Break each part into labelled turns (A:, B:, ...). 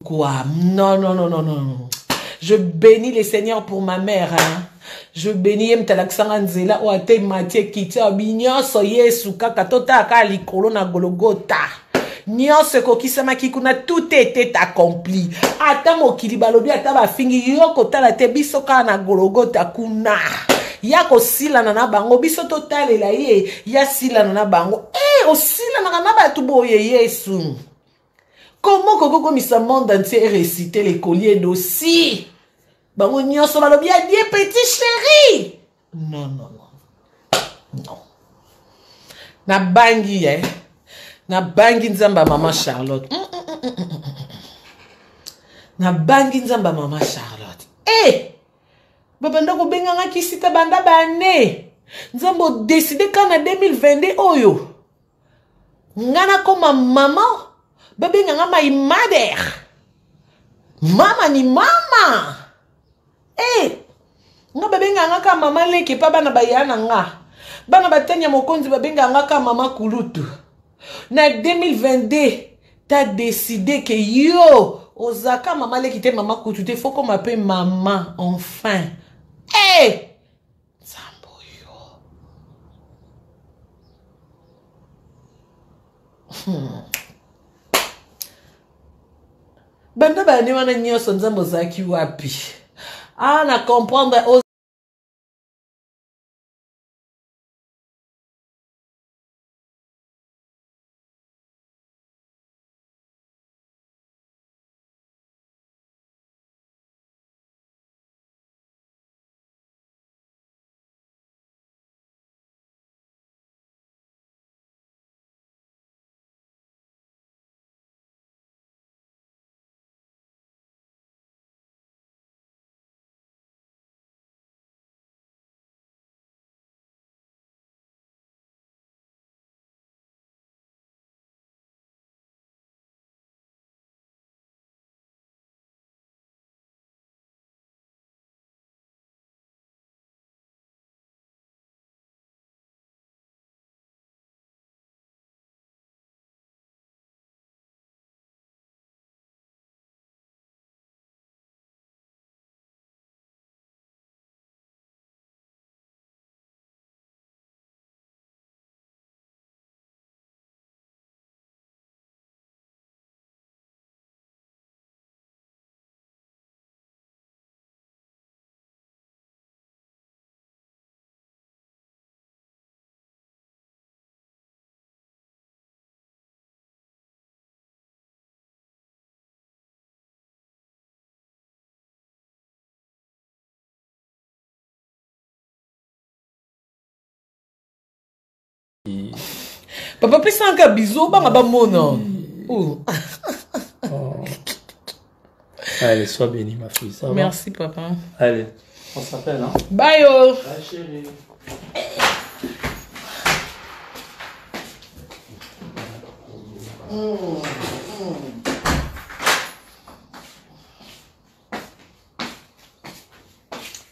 A: Quoi? Non, non, non, non, non. Je bénis les seigneurs pour ma mère. Hein. Je bénis Mtalaxanzela ou ate Mathieu Kita binyoso Yesu kaka tota akali kolona Golgotha. Nyonso kokisama kikuna tout était accompli. Ata mokili balobi ata bafingi yoko tala te biso ka na Golgotha kuna. Ya ko sila na bango biso totalela ye ya sila na bango. Osila na batu boye Yesu. Comment Coco Missa monde entier réciter les colliers d'aussi? Bango nyonso balobi a dit petit chéri. Non, non, non. Non. Na bangi, eh. Na bangi nzamba maman Charlotte. Na bangi nzamba maman Charlotte. Babanda ko benga nga kisita banda bane. Nzambo décidé kana 2022 oyo. Ngana koma maman. Babenga nga my mother. Mama ni mama. Nga babenga nga ka mama leke pa bana bayana nga. Bana batanya mokonzi babenga nga ka mama kulutu. Na 2022, t'as décidé que yo, ozaka mama leke te mama kulutu te, faut qu'on m'appelle maman, enfin. Zambo yo. Banda bane wana nyonso nzambo zaki wapi. Na comprendre aux Papa peut s'en faire bisous, banga ba mono.
B: Allez, sois béni, ma fille. Ça va?
A: Merci, papa.
B: Allez, on s'appelle, hein?
A: Bye, yo.
B: Bye, chérie.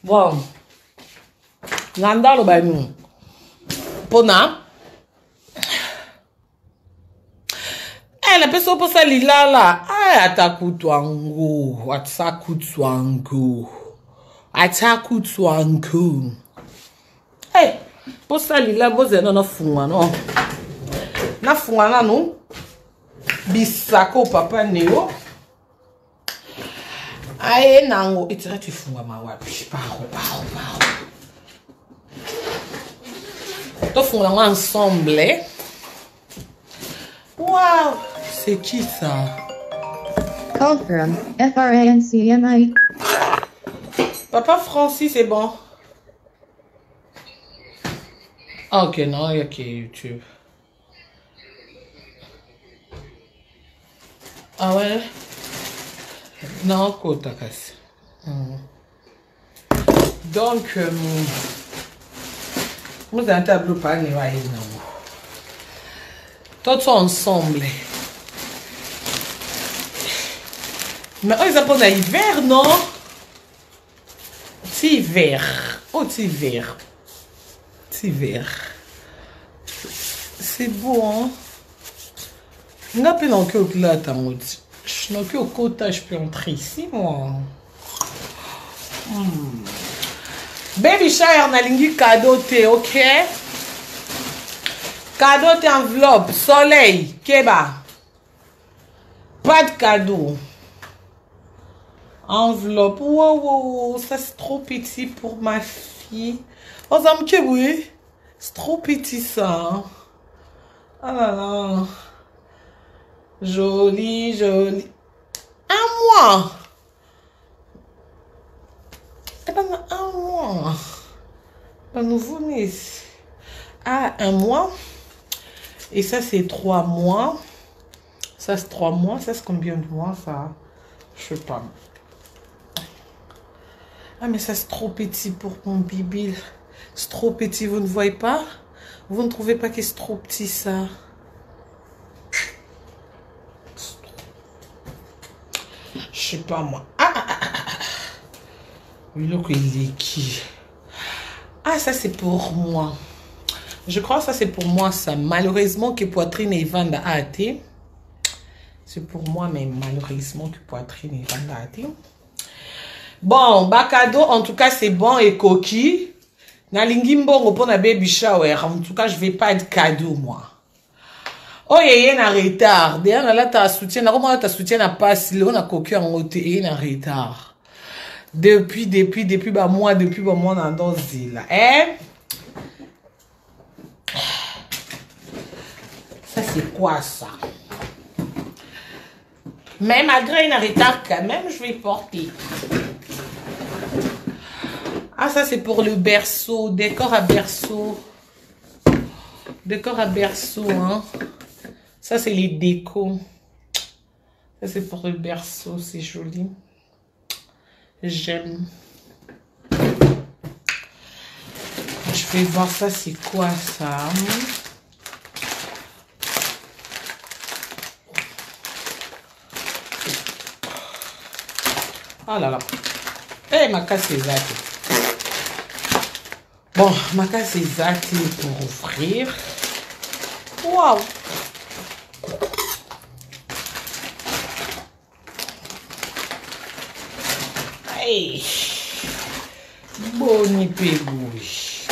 A: Bon. Nanda lo banu. Pona. La personne pour ça lila là. Atakutwangu. Atakutwangu. Atakutwangu. Pour ça lila boze no funga no. Na funga na no. Bisako papa neo. Nango itira tu funga ma wapi. Paro. To funga ensemble. Wow. C'est qui ça?
C: Confirm, FRANCMI.
A: Papa Francis, c'est bon. Ok, non, il y a qui YouTube. Ah ouais? Non, côte à casse. Donc, vous avez un tableau pas ni ouais, non. Tous ensemble. Mais ils appellent ça hiver, non? C'est hiver. Oh, c'est hiver. C'est hiver. C'est beau, hein? On a plein d'enquêtes là, t'as dit. Je n'ai aucun quota, je peux entrer ici, moi. Baby shower, nalingi cadeau te, ok? Cadeau te enveloppe, soleil, keba. Pas de cadeau. Enveloppe, wow, ça c'est trop petit pour ma fille. Oh, ça me oui. C'est trop petit ça. Hein? Ah là là. Joli, joli. Un mois. Eh ben, un mois. Un nouveau-né. Ah, un mois. Et ça, c'est 3 mois. Ça, c'est 3 mois. Ça, c'est combien de mois, ça? Je sais pas. Ah, mais ça, c'est trop petit pour mon bébé. C'est trop petit, vous ne voyez pas? Vous ne trouvez pas que c'est trop petit, ça? Je sais pas, moi. Ah, ça, c'est pour moi. Je crois que ça, c'est pour moi, ça. Malheureusement, que poitrine et vendre à thé. C'est pour moi, mais malheureusement, que poitrine et vendre à thé. Bon, bah, cadeau, en tout cas, c'est bon et coquille. Nalingi mbongo pour na baby shower. En tout cas, je vais pas être cadeau, moi. Oh, il y a un retard. D'ailleurs, là, ta soutien, comment ta soutien n'a pas si on a coquille en haute et il y a un retard. Depuis, bah, moi, on a dans ce là. Hein? Ça, c'est quoi, ça? Mais malgré un retard, quand même, je vais porter. Ah, ça, c'est pour le berceau. Décor à berceau. Décor à berceau, hein. Ça, c'est les décos. Ça, c'est pour le berceau. C'est joli. J'aime. Je vais voir ça, c'est quoi, ça? Ah là là. Eh, ma casse est zate. Bon, ma casse est zate pour offrir. Waouh. Hey. Boni pégoui.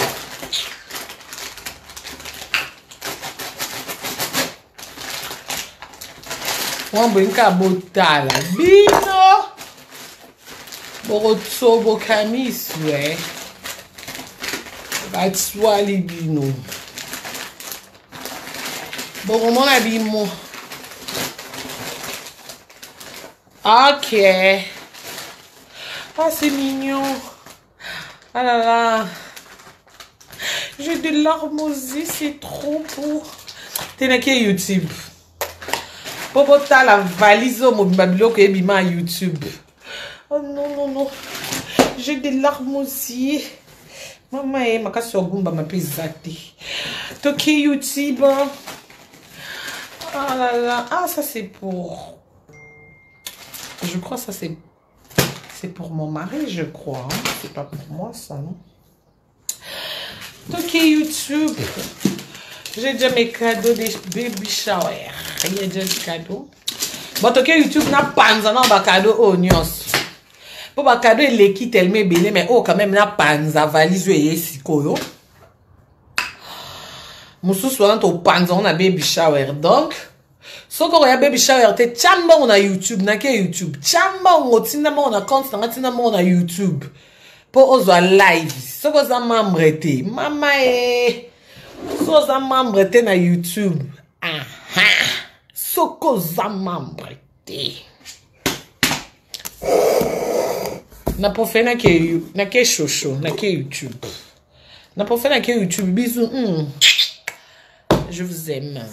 A: Wambwenka botala. Bino. Borotso bokamis, ouais. Batswa li bino. Boromon la bimo. Ok. Ah, c'est mignon. Ah là là. J'ai des larmes aux yeux, c'est trop beau. T'es na qui YouTube? Popo ta la valise au mobile que bima YouTube. Oh non, non, non. J'ai des larmes aux yeux. Maman, ma casse sur Gumba m'a pesati. Toki YouTube. Ah là là. Ah, ça c'est pour. Je crois que ça c'est pour mon mari, je crois. Hein? C'est pas pour moi, ça, non? Toki YouTube. J'ai déjà mes cadeaux des baby shower. Il y a déjà des cadeaux. Bon, Toki YouTube n'a pas de cadeau oignons. Pour le cadeau, il est qui tellement bien, mais oh, quand même, n'a pas de valise et sikoyo. Moussou soit au panza, on a baby shower. Donc, si on a baby shower, te chamba on a YouTube, na ke YouTube. Chamba on tina on a compte, na tina on a YouTube. Pour ozo live. Si on a membre te, mama eh. Si on a membre te na YouTube. Aha. Si on a membre te. Na pas fait na ke chocho, na ke YouTube. Na pas fait na ke YouTube. Bisous. Je vous aime.